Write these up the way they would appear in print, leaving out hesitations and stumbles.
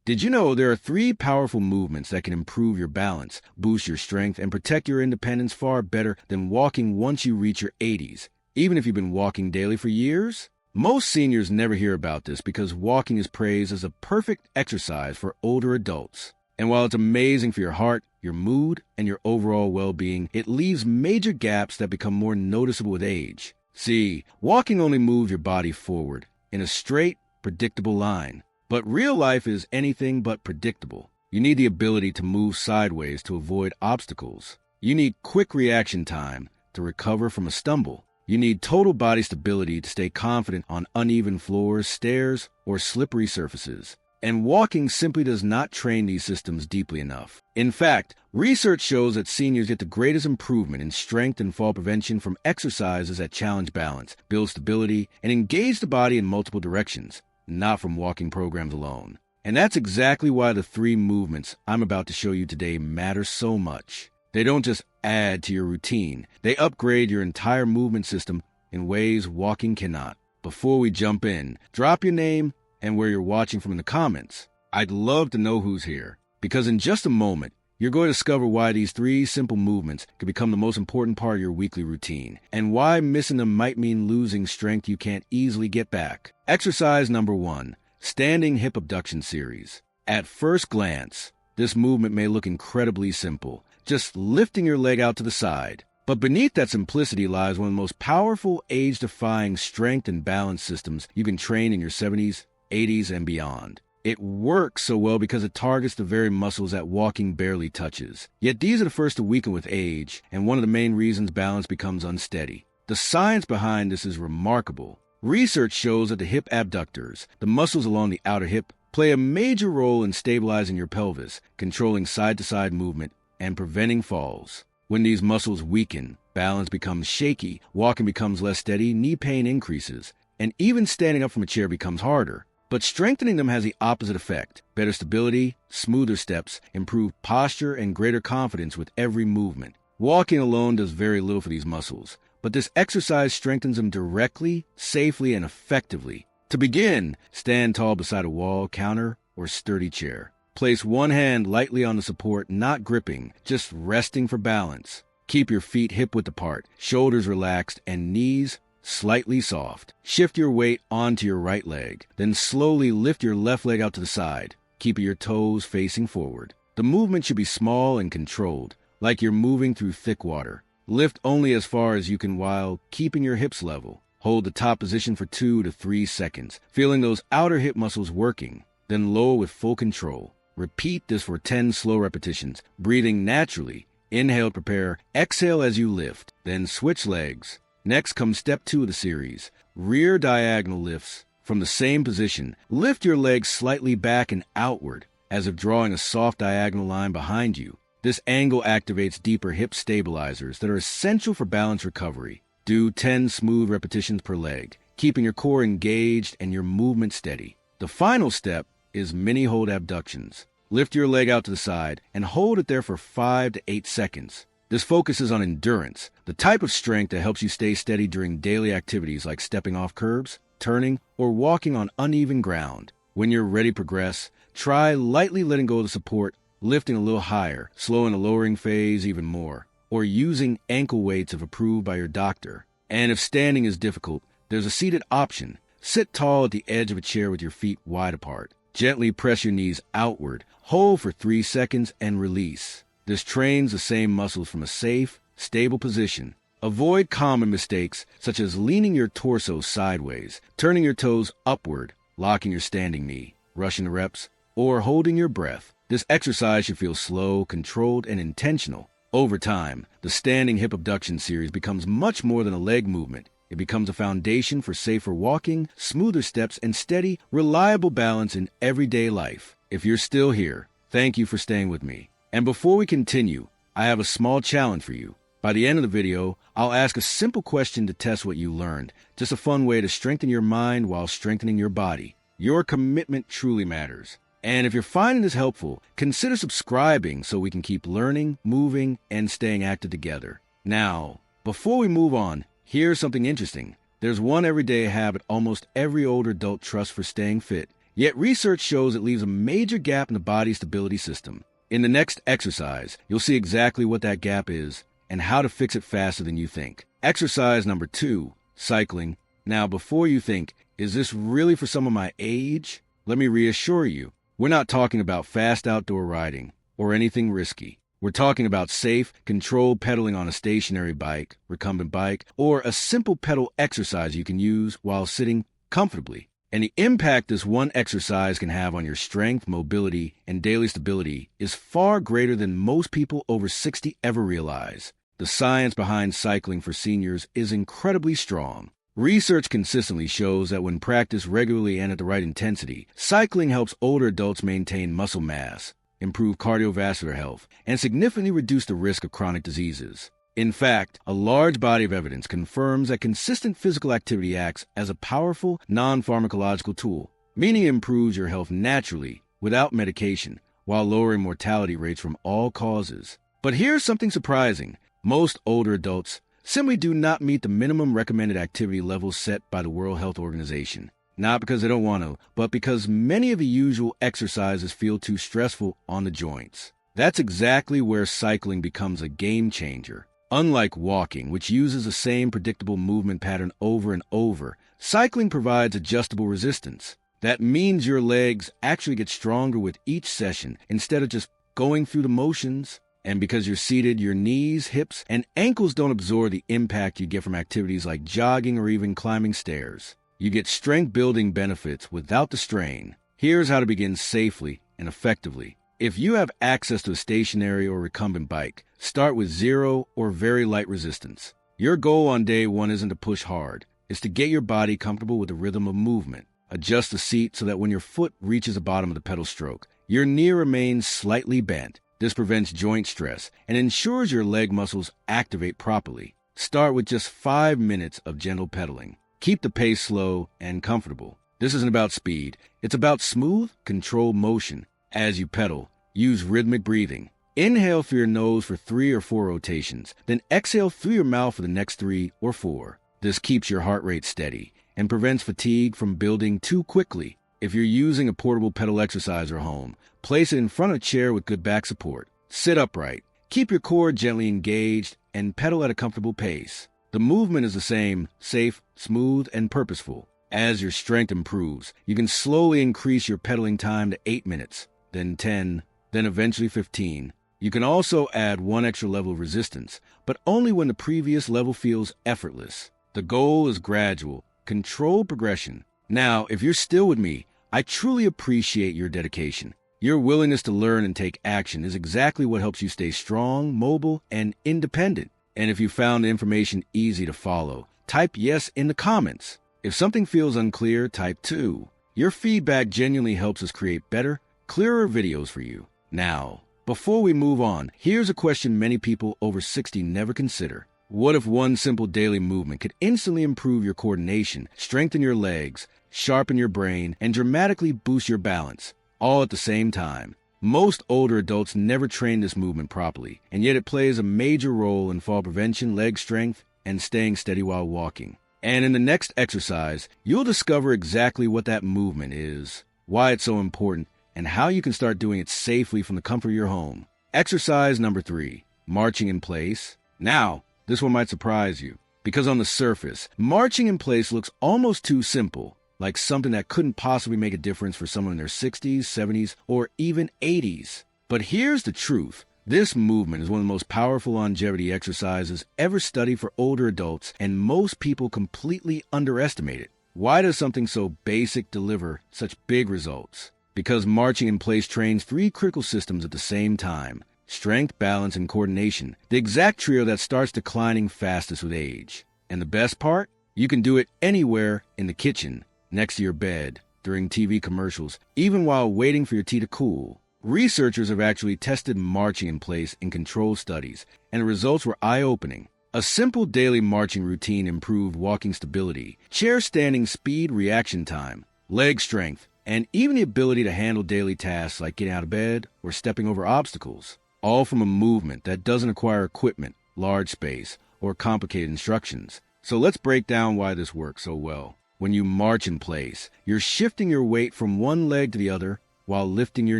Did you know there are 3 powerful movements that can improve your balance, boost your strength, and protect your independence far better than walking once you reach your 80s, even if you've been walking daily for years? Most seniors never hear about this because walking is praised as a perfect exercise for older adults. And while it's amazing for your heart, your mood, and your overall well-being, it leaves major gaps that become more noticeable with age. See, walking only moves your body forward in a straight, predictable line. But real life is anything but predictable. You need the ability to move sideways to avoid obstacles. You need quick reaction time to recover from a stumble. You need total body stability to stay confident on uneven floors, stairs, or slippery surfaces. And walking simply does not train these systems deeply enough. In fact, research shows that seniors get the greatest improvement in strength and fall prevention from exercises that challenge balance, build stability, and engage the body in multiple directions, not from walking programs alone. And that's exactly why the 3 movements I'm about to show you today matter so much. They don't just add to your routine, they upgrade your entire movement system in ways walking cannot. Before we jump in, drop your name and where you're watching from in the comments. I'd love to know who's here, because in just a moment, you're going to discover why these 3 simple movements can become the most important part of your weekly routine, and why missing them might mean losing strength you can't easily get back. Exercise number 1, standing hip abduction series. At first glance, this movement may look incredibly simple, just lifting your leg out to the side. But beneath that simplicity lies one of the most powerful age-defying strength and balance systems you can train in your 70s, 80s, and beyond. It works so well because it targets the very muscles that walking barely touches. Yet these are the first to weaken with age, and one of the main reasons balance becomes unsteady. The science behind this is remarkable. Research shows that the hip abductors, the muscles along the outer hip, play a major role in stabilizing your pelvis, controlling side-to-side movement, and preventing falls. When these muscles weaken, balance becomes shaky, walking becomes less steady, knee pain increases, and even standing up from a chair becomes harder. But strengthening them has the opposite effect. Better stability, smoother steps, improved posture, and greater confidence with every movement. Walking alone does very little for these muscles, but this exercise strengthens them directly, safely, and effectively. To begin, stand tall beside a wall, counter, or sturdy chair. Place one hand lightly on the support, not gripping, just resting for balance. Keep your feet hip-width apart, shoulders relaxed, and knees slightly soft. Shift your weight onto your right leg, then slowly lift your left leg out to the side, keeping your toes facing forward. The movement should be small and controlled, like you're moving through thick water. Lift only as far as you can while keeping your hips level. Hold the top position for 2 to 3 seconds, feeling those outer hip muscles working, then lower with full control. Repeat this for 10 slow repetitions, breathing naturally. Inhale, prepare, exhale as you lift, then switch legs. Next comes step 2 of the series, rear diagonal lifts. From the same position, lift your legs slightly back and outward, as if drawing a soft diagonal line behind you. This angle activates deeper hip stabilizers that are essential for balance recovery. Do 10 smooth repetitions per leg, keeping your core engaged and your movement steady. The final step is mini hold abductions. Lift your leg out to the side and hold it there for 5 to 8 seconds. This focuses on endurance, the type of strength that helps you stay steady during daily activities like stepping off curbs, turning, or walking on uneven ground. When you're ready to progress, try lightly letting go of the support, lifting a little higher, slowing the lowering phase even more, or using ankle weights if approved by your doctor. And if standing is difficult, there's a seated option. Sit tall at the edge of a chair with your feet wide apart. Gently press your knees outward, hold for 3 seconds, and release. This trains the same muscles from a safe, stable position. Avoid common mistakes such as leaning your torso sideways, turning your toes upward, locking your standing knee, rushing the reps, or holding your breath. This exercise should feel slow, controlled, and intentional. Over time, the standing hip abduction series becomes much more than a leg movement. It becomes a foundation for safer walking, smoother steps, and steady, reliable balance in everyday life. If you're still here, thank you for staying with me. And before we continue, I have a small challenge for you. By the end of the video, I'll ask a simple question to test what you learned. Just a fun way to strengthen your mind while strengthening your body. Your commitment truly matters. And if you're finding this helpful, consider subscribing so we can keep learning, moving, and staying active together. Now, before we move on, here's something interesting. There's one everyday habit almost every older adult trusts for staying fit, Yet research shows it leaves a major gap in the body's stability system. In the next exercise, you'll see exactly what that gap is and how to fix it faster than you think. Exercise number 2, cycling. Now, before you think, is this really for someone my age? Let me reassure you, we're not talking about fast outdoor riding or anything risky. We're talking about safe, controlled pedaling on a stationary bike, recumbent bike, or a simple pedal exercise you can use while sitting comfortably. And the impact this one exercise can have on your strength, mobility, and daily stability is far greater than most people over 60 ever realize. The science behind cycling for seniors is incredibly strong. Research consistently shows that when practiced regularly and at the right intensity, cycling helps older adults maintain muscle mass, improve cardiovascular health, and significantly reduce the risk of chronic diseases. In fact, a large body of evidence confirms that consistent physical activity acts as a powerful, non-pharmacological tool, meaning it improves your health naturally, without medication, while lowering mortality rates from all causes. But here's something surprising. Most older adults simply do not meet the minimum recommended activity levels set by the World Health Organization. Not because they don't want to, but because many of the usual exercises feel too stressful on the joints. That's exactly where cycling becomes a game changer. Unlike walking, which uses the same predictable movement pattern over and over, cycling provides adjustable resistance. That means your legs actually get stronger with each session instead of just going through the motions. And because you're seated, your knees, hips, and ankles don't absorb the impact you get from activities like jogging or even climbing stairs. You get strength-building benefits without the strain. Here's how to begin safely and effectively. If you have access to a stationary or recumbent bike, start with 0 or very light resistance. Your goal on day 1 isn't to push hard. It's to get your body comfortable with the rhythm of movement. Adjust the seat so that when your foot reaches the bottom of the pedal stroke, your knee remains slightly bent. This prevents joint stress and ensures your leg muscles activate properly. Start with just 5 minutes of gentle pedaling. Keep the pace slow and comfortable. This isn't about speed. It's about smooth, controlled motion. As you pedal, use rhythmic breathing. Inhale through your nose for 3 or 4 rotations, then exhale through your mouth for the next 3 or 4. This keeps your heart rate steady and prevents fatigue from building too quickly. If you're using a portable pedal exerciser at home, place it in front of a chair with good back support. Sit upright. Keep your core gently engaged and pedal at a comfortable pace. The movement is the same, safe, smooth, and purposeful. As your strength improves, you can slowly increase your pedaling time to 8 minutes, then 10, then eventually 15. You can also add 1 extra level of resistance, but only when the previous level feels effortless. The goal is gradual, controlled progression. Now, if you're still with me, I truly appreciate your dedication. Your willingness to learn and take action is exactly what helps you stay strong, mobile, and independent. And if you found the information easy to follow, type yes in the comments. If something feels unclear, type 2. Your feedback genuinely helps us create better, clearer videos for you. Now, before we move on, here's a question many people over 60 never consider. What if one simple daily movement could instantly improve your coordination, strengthen your legs, sharpen your brain, and dramatically boost your balance, all at the same time? Most older adults never train this movement properly, and yet it plays a major role in fall prevention, leg strength, and staying steady while walking. And in the next exercise, you'll discover exactly what that movement is, why it's so important, and how you can start doing it safely from the comfort of your home. Exercise number 3, marching in place. Now, this one might surprise you, because on the surface, marching in place looks almost too simple, like something that couldn't possibly make a difference for someone in their 60s, 70s, or even 80s. But here's the truth. This movement is one of the most powerful longevity exercises ever studied for older adults, and most people completely underestimate it. Why does something so basic deliver such big results? Because marching in place trains 3 critical systems at the same time: strength, balance, and coordination, the exact trio that starts declining fastest with age. And the best part? You can do it anywhere in the kitchen, next to your bed, during TV commercials, even while waiting for your tea to cool. Researchers have actually tested marching in place in controlled studies, and the results were eye-opening. A simple daily marching routine improved walking stability, chair standing speed reaction time, leg strength, and even the ability to handle daily tasks like getting out of bed or stepping over obstacles. All from a movement that doesn't require equipment, large space, or complicated instructions. So let's break down why this works so well. When you march in place, you're shifting your weight from one leg to the other while lifting your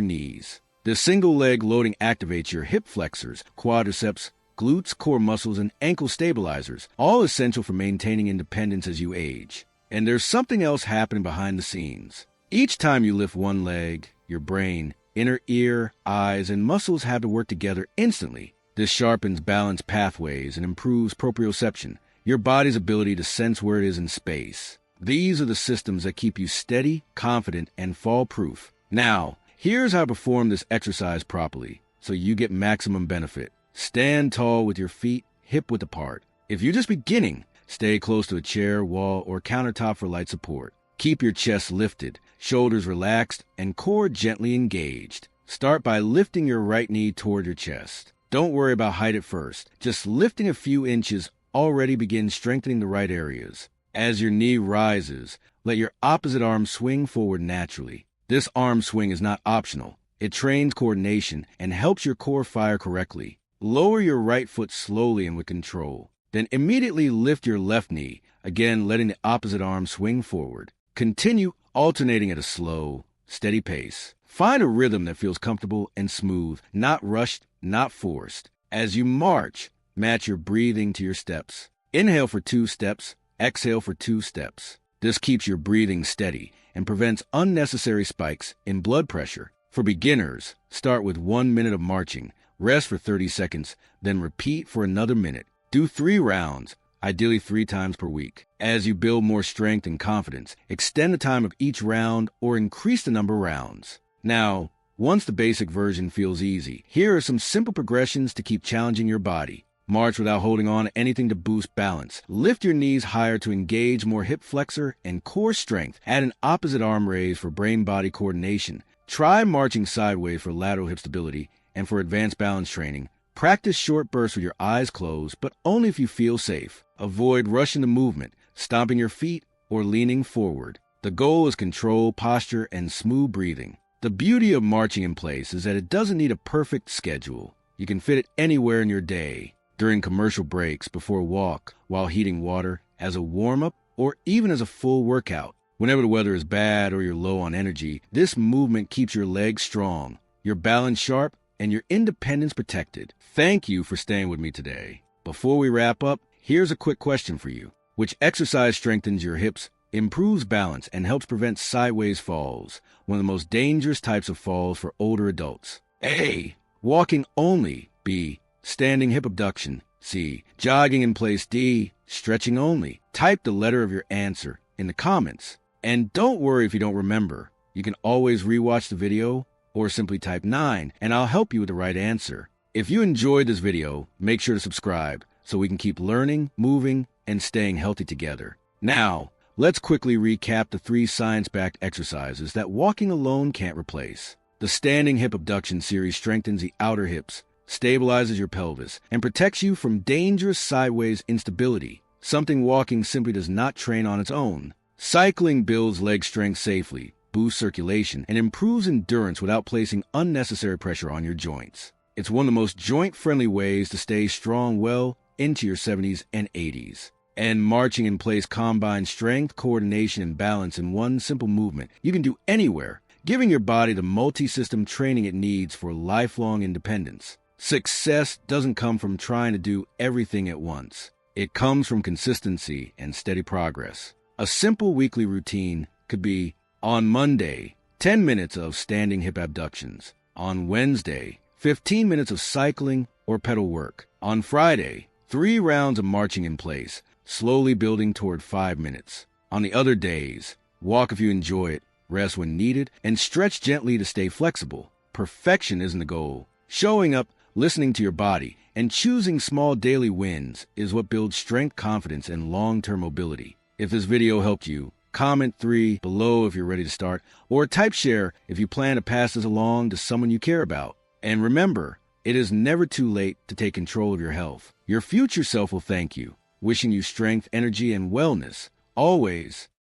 knees. The single leg loading activates your hip flexors, quadriceps, glutes, core muscles, and ankle stabilizers, all essential for maintaining independence as you age. And there's something else happening behind the scenes. Each time you lift one leg, your brain, inner ear, eyes, and muscles have to work together instantly. This sharpens balance pathways and improves proprioception, your body's ability to sense where it is in space. These are the systems that keep you steady, confident, and fall-proof. Now, here's how to perform this exercise properly, so you get maximum benefit. Stand tall with your feet hip-width apart. If you're just beginning, stay close to a chair, wall, or countertop for light support. Keep your chest lifted, shoulders relaxed, and core gently engaged. Start by lifting your right knee toward your chest. Don't worry about height at first. Just lifting a few inches already begins strengthening the right areas. As your knee rises, let your opposite arm swing forward naturally. This arm swing is not optional. It trains coordination and helps your core fire correctly. Lower your right foot slowly and with control. Then immediately lift your left knee, again letting the opposite arm swing forward. Continue alternating at a slow, steady pace. Find a rhythm that feels comfortable and smooth, not rushed, not forced. As you march, match your breathing to your steps. Inhale for 2 steps, exhale for 2 steps. This keeps your breathing steady and prevents unnecessary spikes in blood pressure. For beginners, start with 1 minute of marching, rest for 30 seconds, then repeat for another minute. Do 3 rounds, ideally 3 times per week. As you build more strength and confidence, extend the time of each round or increase the number of rounds. Now, once the basic version feels easy, here are some simple progressions to keep challenging your body. March without holding on to anything to boost balance. Lift your knees higher to engage more hip flexor and core strength. Add an opposite arm raise for brain-body coordination. Try marching sideways for lateral hip stability, and for advanced balance training, practice short bursts with your eyes closed, but only if you feel safe. Avoid rushing the movement, stomping your feet, or leaning forward. The goal is control, posture, and smooth breathing. The beauty of marching in place is that it doesn't need a perfect schedule. You can fit it anywhere in your day, during commercial breaks, before a walk, while heating water, as a warm-up, or even as a full workout. Whenever the weather is bad or you're low on energy, this movement keeps your legs strong, your balance sharp, and your independence protected. Thank you for staying with me today. Before we wrap up, here's a quick question for you. Which exercise strengthens your hips, improves balance, and helps prevent sideways falls, one of the most dangerous types of falls for older adults? A. Walking only. B. Standing hip abduction. C. Jogging in place. D. Stretching only. Type the letter of your answer in the comments. And don't worry if you don't remember. You can always rewatch the video or simply type 9 and I'll help you with the right answer. If you enjoyed this video, make sure to subscribe so we can keep learning, moving, and staying healthy together. Now, let's quickly recap the 3 science-backed exercises that walking alone can't replace. The Standing Hip Abduction series strengthens the outer hips, stabilizes your pelvis, and protects you from dangerous sideways instability, something walking simply does not train on its own. Cycling builds leg strength safely, boosts circulation, and improves endurance without placing unnecessary pressure on your joints. It's one of the most joint-friendly ways to stay strong well into your 70s and 80s. And marching in place combines strength, coordination, and balance in one simple movement you can do anywhere, giving your body the multi-system training it needs for lifelong independence. Success doesn't come from trying to do everything at once. It comes from consistency and steady progress. A simple weekly routine could be, on Monday, 10 minutes of standing hip abductions. On Wednesday, 15 minutes of cycling or pedal work. On Friday, 3 rounds of marching in place, slowly building toward 5 minutes. On the other days, walk if you enjoy it, rest when needed, and stretch gently to stay flexible. Perfection isn't the goal. Showing up, listening to your body, and choosing small daily wins is what builds strength, confidence, and long-term mobility. If this video helped you, comment 3 below if you're ready to start, or type share if you plan to pass this along to someone you care about. And remember, it is never too late to take control of your health. Your future self will thank you. Wishing you strength, energy, and wellness, always.